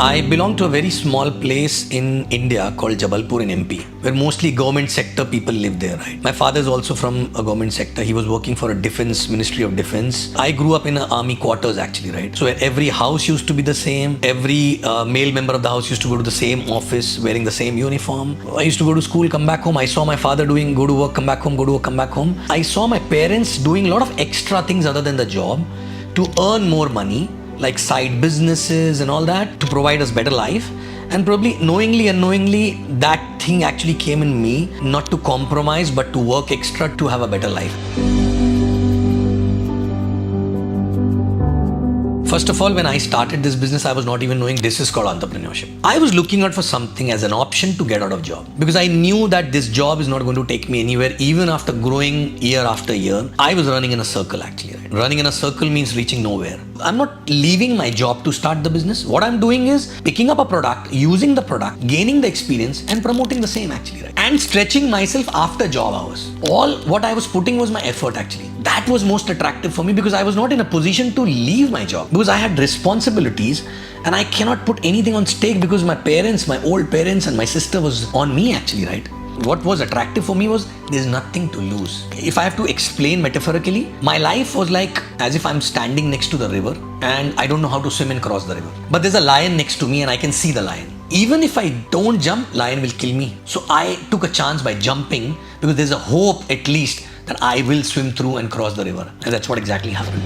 I belong to a very small place in India called Jabalpur in MP, where mostly government sector people live there, right? My father is also from a government sector. He was working for a defense, Ministry of Defense. I grew up in an army quarters actually, right? So where every house used to be the same. Every male member of the house used to go to the same office, wearing the same uniform. I used to go to school, come back home. I saw my father doing go to work, come back home, go to work, come back home. I saw my parents doing a lot of extra things other than the job to earn more money, like side businesses and all that, to provide us better life. And probably knowingly, unknowingly, that thing actually came in me, not to compromise, but to work extra to have a better life. First of all, when I started this business, I was not even knowing this is called entrepreneurship. I was looking out for something as an option to get out of job, because I knew that this job is not going to take me anywhere. Even after growing year after year, I was running in a circle actually. Right? Running in a circle means reaching nowhere. I'm not leaving my job to start the business. What I'm doing is picking up a product, using the product, gaining the experience and promoting the same actually, right? And stretching myself after job hours. All what I was putting was my effort actually. That was most attractive for me, because I was not in a position to leave my job, because I had responsibilities and I cannot put anything on stake, because my parents, my old parents and my sister was on me actually, right? What was attractive for me was there's nothing to lose. If I have to explain metaphorically, my life was like as if I'm standing next to the river and I don't know how to swim and cross the river. But there's a lion next to me and I can see the lion. Even if I don't jump, lion will kill me. So I took a chance by jumping, because there's a hope at least that I will swim through and cross the river. And that's what exactly happened.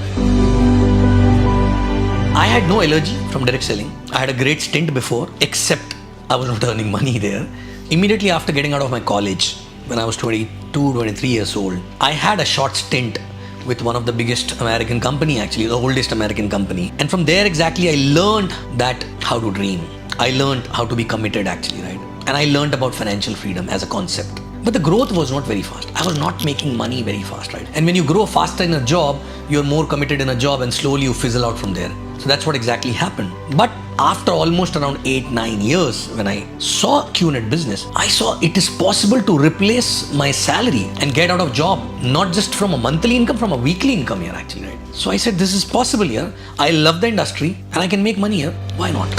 I had no allergy from direct selling. I had a great stint before, except I was not earning money there. Immediately after getting out of my college, when I was 22, 23 years old, I had a short stint with one of the biggest American company, actually, the oldest American company. And from there exactly, I learned that how to dream. I learned how to be committed actually, right? And I learned about financial freedom as a concept. But the growth was not very fast. I was not making money very fast, right? And when you grow faster in a job, you're more committed in a job and slowly you fizzle out from there. So that's what exactly happened. But after almost around 8-9 years, when I saw Qnet business, I saw it is possible to replace my salary and get out of job, not just from a monthly income, from a weekly income here actually, right? So I said, this is possible here. I love the industry and I can make money here. Why not?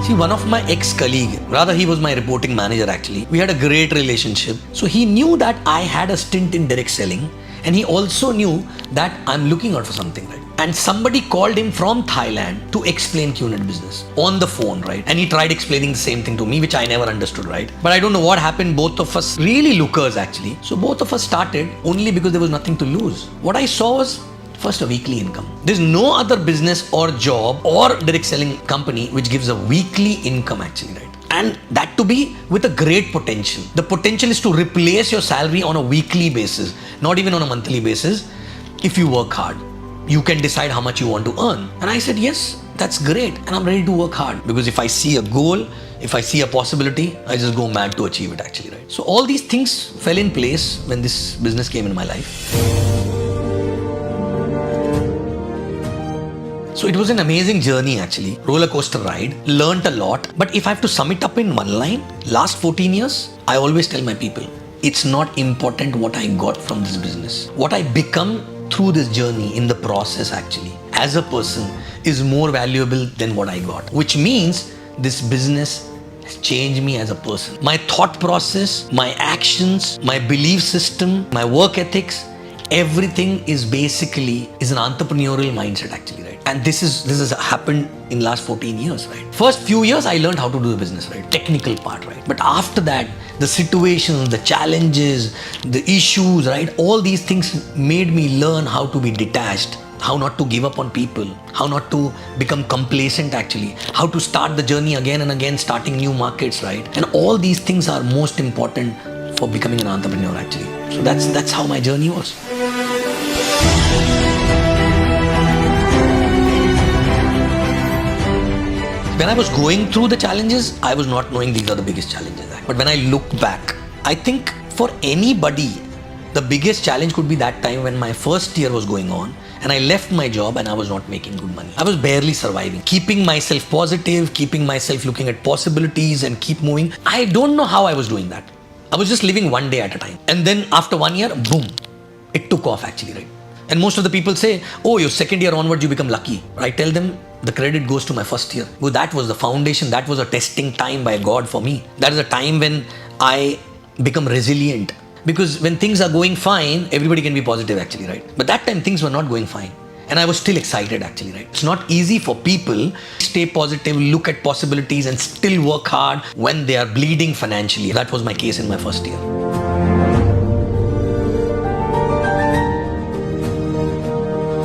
See, one of my ex-colleague, rather he was my reporting manager actually, we had a great relationship. So he knew that I had a stint in direct selling, and he also knew that I'm looking out for something, right? And somebody called him from Thailand to explain Qnet business on the phone, right? And he tried explaining the same thing to me, which I never understood, right? But I don't know what happened. Both of us really lookers actually. So both of us started only because there was nothing to lose. What I saw was first a weekly income. There's no other business or job or direct selling company which gives a weekly income actually, right? And that to be with a great potential. The potential is to replace your salary on a weekly basis, not even on a monthly basis. If you work hard, you can decide how much you want to earn. And I said, yes, that's great. And I'm ready to work hard, because if I see a goal, if I see a possibility, I just go mad to achieve it actually, right? So all these things fell in place when this business came in my life. So it was an amazing journey actually, roller coaster ride, learned a lot. But if I have to sum it up in one line, last 14 years, I always tell my people, it's not important what I got from this business. What I become through this journey in the process actually, as a person, is more valuable than what I got. Which means this business has changed me as a person. My thought process, my actions, my belief system, my work ethics, everything is basically an entrepreneurial mindset actually, right? And this has happened in last 14 years, right? First few years I learned how to do the business, right? Technical part, right? But after that, the situations, the challenges, the issues, right? All these things made me learn how to be detached, how not to give up on people, how not to become complacent actually, how to start the journey again and again, starting new markets, right? And all these things are most important for becoming an entrepreneur actually. So that's how my journey was. When I was going through the challenges, I was not knowing these are the biggest challenges. But when I look back, I think for anybody, the biggest challenge could be that time when my first year was going on and I left my job and I was not making good money. I was barely surviving, keeping myself positive, keeping myself looking at possibilities and keep moving. I don't know how I was doing that. I was just living one day at a time. And then after 1 year, boom, it took off actually, right? And most of the people say, oh, your second year onwards, you become lucky. I tell them the credit goes to my first year. Well, that was the foundation. That was a testing time by God for me. That is a time when I become resilient. Because when things are going fine, everybody can be positive actually, right? But that time things were not going fine. And I was still excited actually, right? It's not easy for people to stay positive, look at possibilities and still work hard when they are bleeding financially. That was my case in my first year.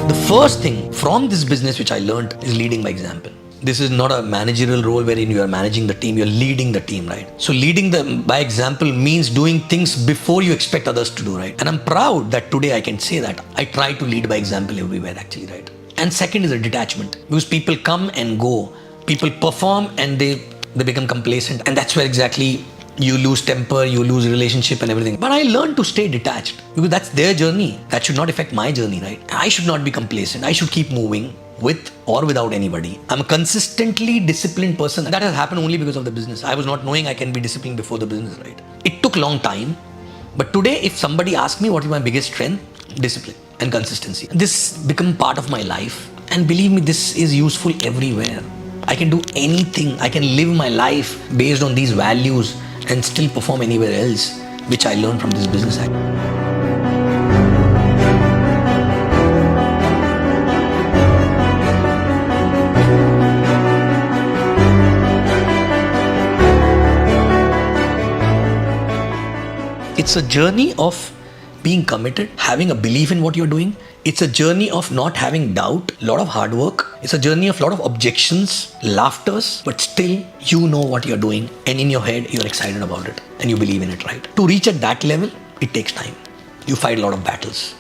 The first thing from this business which I learned is leading by example. This is not a managerial role wherein you are managing the team, you're leading the team, right? So leading them by example means doing things before you expect others to do, right? And I'm proud that today I can say that I try to lead by example everywhere actually, right? And second is a detachment, because people come and go, people perform and they become complacent, and that's where exactly you lose temper, you lose relationship and everything. But I learned to stay detached because that's their journey. That should not affect my journey, right? I should not be complacent. I should keep moving with or without anybody. I'm a consistently disciplined person. That has happened only because of the business. I was not knowing I can be disciplined before the business, right? It took long time. But today, if somebody asks me what is my biggest strength, discipline and consistency. This become part of my life. And believe me, this is useful everywhere. I can do anything. I can live my life based on these values and still perform anywhere else, which I learned from this business. It's a journey of being committed, having a belief in what you're doing. It's a journey of not having doubt, a lot of hard work. It's a journey of a lot of objections, laughters, but still you know what you're doing and in your head you're excited about it and you believe in it, right? To reach at that level, it takes time. You fight a lot of battles.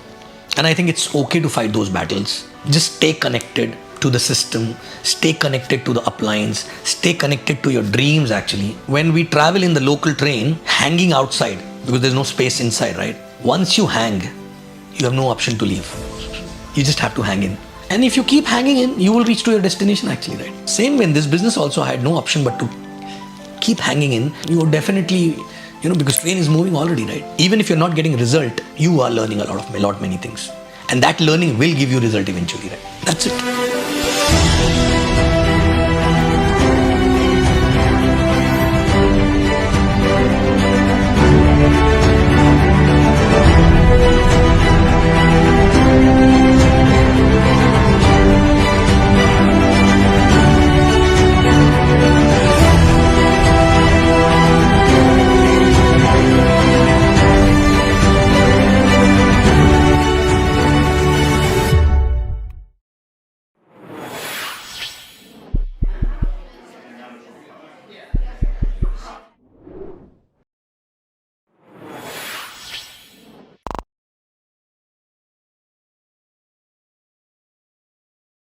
And I think it's okay to fight those battles. Just stay connected to the system, stay connected to the uplines, stay connected to your dreams actually. When we travel in the local train, hanging outside, because there's no space inside, right? Once you hang, you have no option to leave. You just have to hang in. And if you keep hanging in, you will reach to your destination actually, right? Same way in this business also, I had no option but to keep hanging in. You are definitely, because train is moving already, right? Even if you're not getting result, you are learning a lot many things. And that learning will give you result eventually, right? That's it.